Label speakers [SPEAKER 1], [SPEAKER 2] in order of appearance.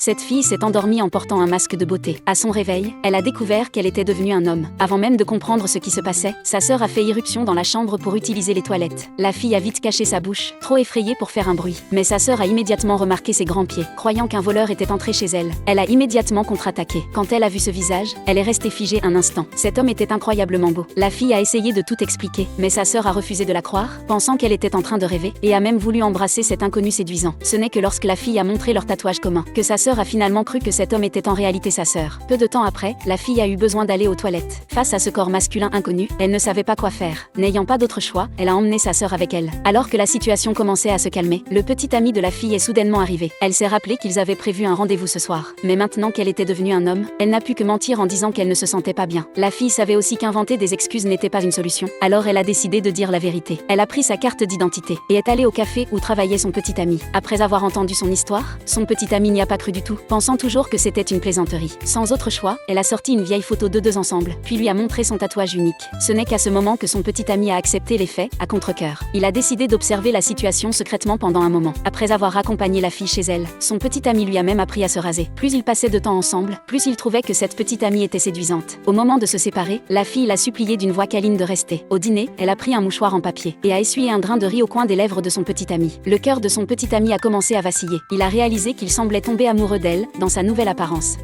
[SPEAKER 1] Cette fille s'est endormie en portant un masque de beauté. À son réveil, elle a découvert qu'elle était devenue un homme. Avant même de comprendre ce qui se passait, sa sœur a fait irruption dans la chambre pour utiliser les toilettes. La fille a vite caché sa bouche, trop effrayée pour faire un bruit. Mais sa sœur a immédiatement remarqué ses grands pieds. Croyant qu'un voleur était entré chez elle, elle a immédiatement contre-attaqué. Quand elle a vu ce visage, elle est restée figée un instant. Cet homme était incroyablement beau. La fille a essayé de tout expliquer, mais sa sœur a refusé de la croire, pensant qu'elle était en train de rêver, et a même voulu embrasser cet inconnu séduisant. Ce n'est que lorsque la fille a montré leur tatouage commun, que sa sœur a finalement cru que cet homme était en réalité sa sœur. Peu de temps après, la fille a eu besoin d'aller aux toilettes. Face à ce corps masculin inconnu, elle ne savait pas quoi faire. N'ayant pas d'autre choix, elle a emmené sa sœur avec elle. Alors que la situation commençait à se calmer, le petit ami de la fille est soudainement arrivé. Elle s'est rappelé qu'ils avaient prévu un rendez-vous ce soir. Mais maintenant qu'elle était devenue un homme, elle n'a pu que mentir en disant qu'elle ne se sentait pas bien. La fille savait aussi qu'inventer des excuses n'était pas une solution. Alors elle a décidé de dire la vérité. Elle a pris sa carte d'identité et est allée au café où travaillait son petit ami. Après avoir entendu son histoire, son petit ami n'y a pas cru du tout, pensant toujours que c'était une plaisanterie. Sans autre choix, elle a sorti une vieille photo d'eux deux ensemble, puis lui a montré son tatouage unique. Ce n'est qu'à ce moment que son petit ami a accepté les faits, à contre-cœur. Il a décidé d'observer la situation secrètement pendant un moment. Après avoir accompagné la fille chez elle, son petit ami lui a même appris à se raser. Plus ils passaient de temps ensemble, plus il trouvait que cette petite amie était séduisante. Au moment de se séparer, la fille l'a supplié d'une voix câline de rester. Au dîner, elle a pris un mouchoir en papier et a essuyé un grain de riz au coin des lèvres de son petit ami. Le cœur de son petit ami a commencé à vaciller. Il a réalisé qu'il semblait tomber amoureux d'elle, dans sa nouvelle apparence.